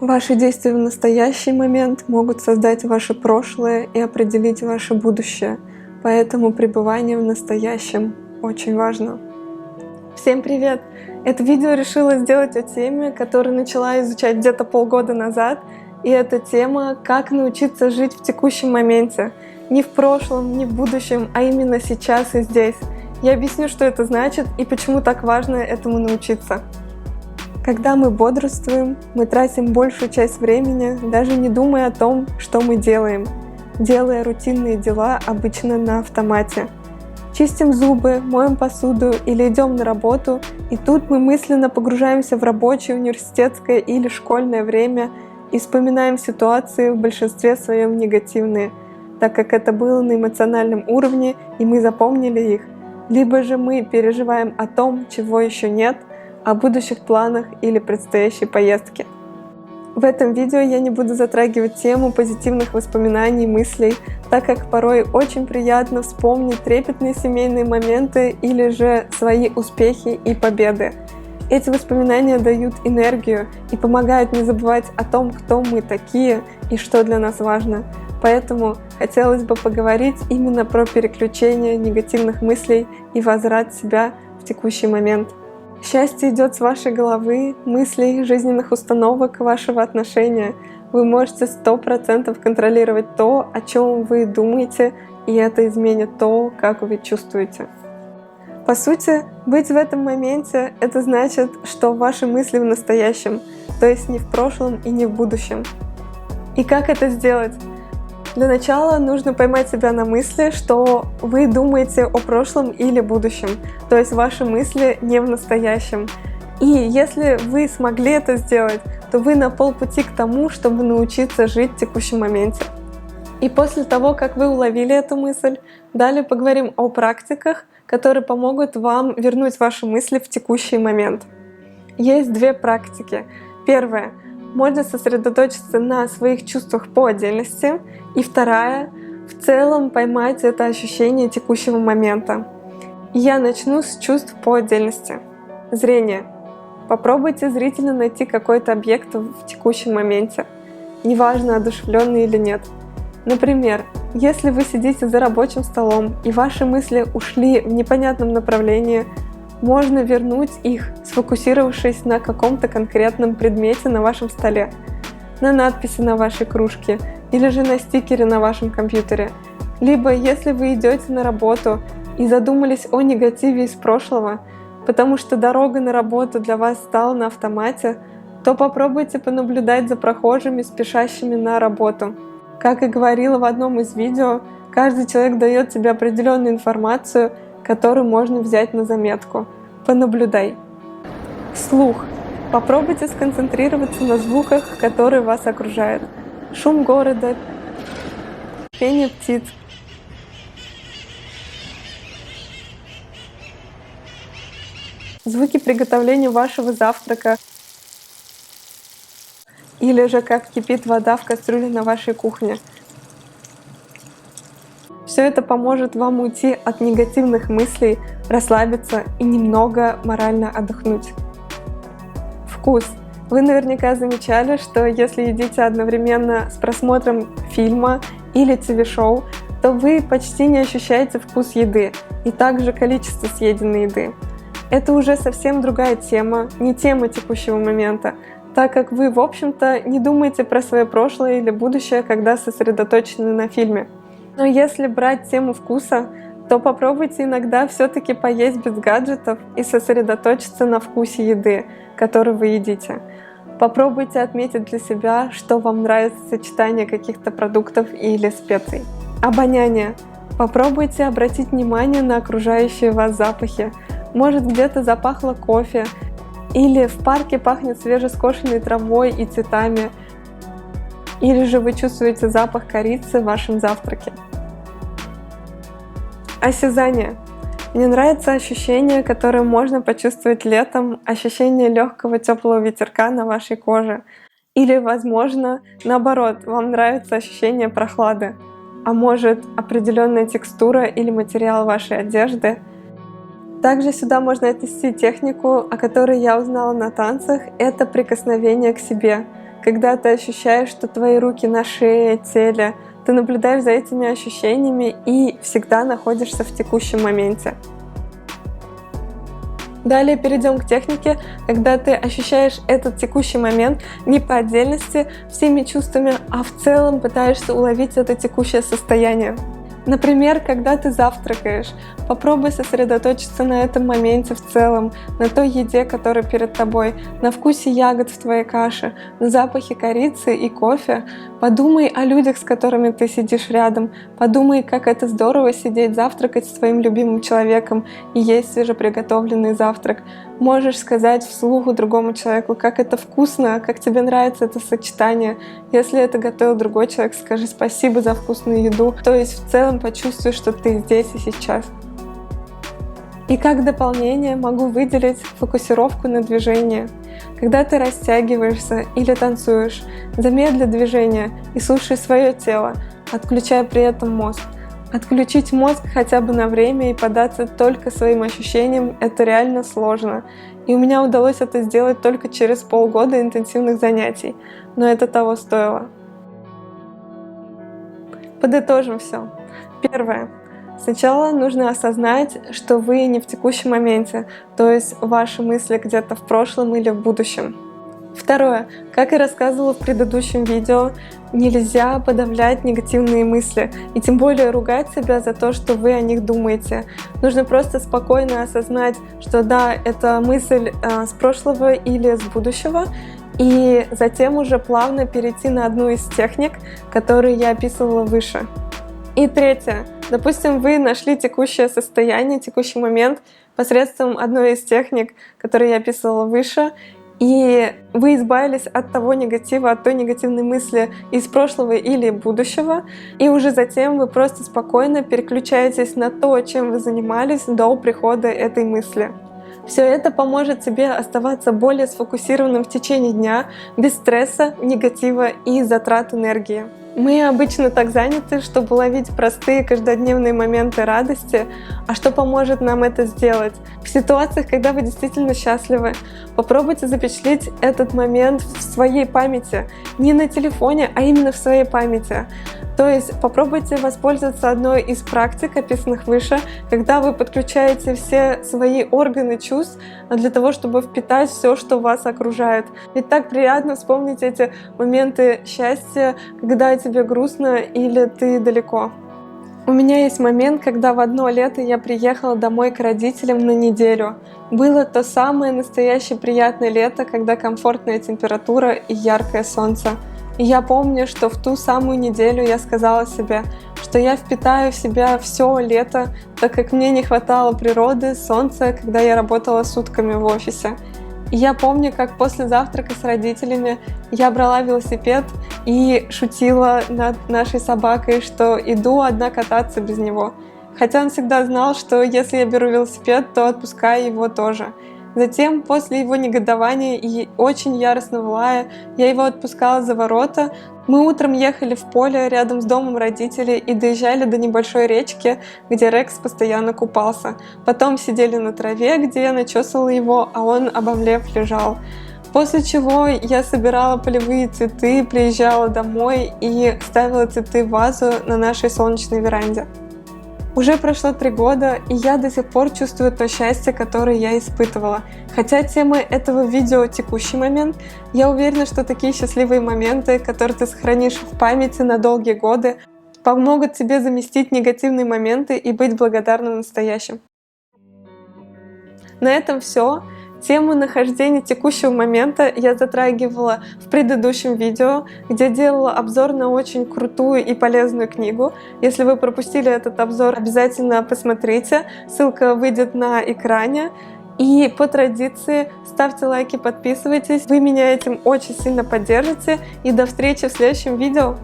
Ваши действия в настоящий момент могут создать ваше прошлое и определить ваше будущее, поэтому пребывание в настоящем очень важно. Всем привет! Это видео решила сделать о теме, которую начала изучать где-то полгода назад, и эта тема «Как научиться жить в текущем моменте». Не в прошлом, не в будущем, а именно сейчас и здесь. Я объясню, что это значит и почему так важно этому научиться. Когда мы бодрствуем, мы тратим большую часть времени, даже не думая о том, что мы делаем, делая рутинные дела обычно на автомате. Чистим зубы, моем посуду или идем на работу, и тут мы мысленно погружаемся в рабочее, университетское или школьное время и вспоминаем ситуации в большинстве своем негативные, так как это было на эмоциональном уровне и мы запомнили их. Либо же мы переживаем о том, чего еще нет, о будущих планах или предстоящей поездке. В этом видео я не буду затрагивать тему позитивных воспоминаний и мыслей, так как порой очень приятно вспомнить трепетные семейные моменты или же свои успехи и победы. Эти воспоминания дают энергию и помогают не забывать о том, кто мы такие и что для нас важно. Поэтому хотелось бы поговорить именно про переключение негативных мыслей и возврат себя в текущий момент. Счастье идет с вашей головы, мыслей, жизненных установок, вашего отношения. Вы можете 100% контролировать то, о чем вы думаете, и это изменит то, как вы чувствуете. По сути, быть в этом моменте — это значит, что ваши мысли в настоящем, то есть не в прошлом и не в будущем. И как это сделать? Для начала нужно поймать себя на мысли, что вы думаете о прошлом или будущем, то есть ваши мысли не в настоящем. И если вы смогли это сделать, то вы на полпути к тому, чтобы научиться жить в текущем моменте. И после того, как вы уловили эту мысль, далее поговорим о практиках, которые помогут вам вернуть ваши мысли в текущий момент. Есть две практики. Первая — можно сосредоточиться на своих чувствах по отдельности. И вторая — в целом поймать это ощущение текущего момента. И я начну с чувств по отдельности. Зрение. Попробуйте зрительно найти какой-то объект в текущем моменте, неважно, одушевленный или нет. Например, если вы сидите за рабочим столом и ваши мысли ушли в непонятном направлении, можно вернуть их, сфокусировавшись на каком-то конкретном предмете на вашем столе, на надписи на вашей кружке или же на стикере на вашем компьютере. Либо если вы идете на работу и задумались о негативе из прошлого, потому что дорога на работу для вас стала на автомате, то попробуйте понаблюдать за прохожими, спешащими на работу. Как и говорила в одном из видео, каждый человек дает тебе определенную информацию, которую можно взять на заметку. Понаблюдай. Слух. Попробуйте сконцентрироваться на звуках, которые вас окружают. Шум города, пение птиц. Звуки приготовления вашего завтрака. Или же как кипит вода в кастрюле на вашей кухне. Все это поможет вам уйти от негативных мыслей, расслабиться и немного морально отдохнуть. Вкус. Вы наверняка замечали, что если едите одновременно с просмотром фильма или ТВ-шоу, то вы почти не ощущаете вкус еды и также количество съеденной еды. Это уже совсем другая тема, не тема текущего момента, так как вы, в общем-то, не думаете про свое прошлое или будущее, когда сосредоточены на фильме. Но если брать тему вкуса, то попробуйте иногда все-таки поесть без гаджетов и сосредоточиться на вкусе еды, которую вы едите. Попробуйте отметить для себя, что вам нравится сочетание каких-то продуктов или специй. Обоняние. Попробуйте обратить внимание на окружающие вас запахи. Может, где-то запахло кофе, или в парке пахнет свежескошенной травой и цветами, или же вы чувствуете запах корицы в вашем завтраке. Осязание. Мне нравится ощущение, которое можно почувствовать летом, ощущение легкого теплого ветерка на вашей коже. Или, возможно, наоборот, вам нравится ощущение прохлады, а может, определенная текстура или материал вашей одежды. Также сюда можно отнести технику, о которой я узнала на танцах, это прикосновение к себе, когда ты ощущаешь, что твои руки на шее, теле, ты наблюдаешь за этими ощущениями и всегда находишься в текущем моменте. Далее перейдем к технике, когда ты ощущаешь этот текущий момент не по отдельности всеми чувствами, а в целом пытаешься уловить это текущее состояние. Например, когда ты завтракаешь, попробуй сосредоточиться на этом моменте в целом, на той еде, которая перед тобой, на вкусе ягод в твоей каше, на запахе корицы и кофе. Подумай о людях, с которыми ты сидишь рядом. Подумай, как это здорово сидеть завтракать с твоим любимым человеком и есть свежеприготовленный завтрак. Можешь сказать вслух другому человеку, как это вкусно, как тебе нравится это сочетание. Если это готовил другой человек, скажи спасибо за вкусную еду. То есть в целом почувствуй, что ты здесь и сейчас. И как дополнение могу выделить фокусировку на движение. Когда ты растягиваешься или танцуешь, замедли движение и слушай свое тело, отключая при этом мозг. Отключить мозг хотя бы на время и податься только своим ощущениям — это реально сложно. И у меня удалось это сделать только через полгода интенсивных занятий, но это того стоило. Подытожим все. Первое. Сначала нужно осознать, что вы не в текущем моменте, то есть ваши мысли где-то в прошлом или в будущем. Второе. Как и рассказывала в предыдущем видео, нельзя подавлять негативные мысли и тем более ругать себя за то, что вы о них думаете. Нужно просто спокойно осознать, что да, это мысль с прошлого или с будущего, и затем уже плавно перейти на одну из техник, которые я описывала выше. И третье. Допустим, вы нашли текущее состояние, текущий момент посредством одной из техник, которые я описывала выше, и вы избавились от того негатива, от той негативной мысли из прошлого или будущего, и уже затем вы просто спокойно переключаетесь на то, чем вы занимались до прихода этой мысли. Все это поможет тебе оставаться более сфокусированным в течение дня, без стресса, негатива и затрат энергии. Мы обычно так заняты, чтобы ловить простые каждодневные моменты радости, а что поможет нам это сделать? В ситуациях, когда вы действительно счастливы, попробуйте запечатлеть этот момент в своей памяти, не на телефоне, а именно в своей памяти. То есть попробуйте воспользоваться одной из практик, описанных выше, когда вы подключаете все свои органы чувств для того, чтобы впитать все, что вас окружает. Ведь так приятно вспомнить эти моменты счастья, когда тебе грустно или ты далеко. У меня есть момент, когда в одно лето я приехала домой к родителям на неделю. Было то самое настоящее приятное лето, когда комфортная температура и яркое солнце. И я помню, что в ту самую неделю я сказала себе, что я впитаю в себя все лето, так как мне не хватало природы, солнца, когда я работала сутками в офисе. И я помню, как после завтрака с родителями я брала велосипед и шутила над нашей собакой, что иду одна кататься без него. Хотя он всегда знал, что если я беру велосипед, то отпускаю его тоже. Затем, после его негодования и очень яростного лая, я его отпускала за ворота. Мы утром ехали в поле рядом с домом родителей и доезжали до небольшой речки, где Рекс постоянно купался. Потом сидели на траве, где я начесывала его, а он, обомлев, лежал. После чего я собирала полевые цветы, приезжала домой и ставила цветы в вазу на нашей солнечной веранде. Уже прошло 3 года, и я до сих пор чувствую то счастье, которое я испытывала. Хотя тема этого видео — текущий момент, я уверена, что такие счастливые моменты, которые ты сохранишь в памяти на долгие годы, помогут тебе заместить негативные моменты и быть благодарным настоящим. На этом все. Тему нахождения текущего момента я затрагивала в предыдущем видео, где делала обзор на очень крутую и полезную книгу. Если вы пропустили этот обзор, обязательно посмотрите, ссылка выйдет на экране. И по традиции ставьте лайки, подписывайтесь, вы меня этим очень сильно поддержите. И до встречи в следующем видео!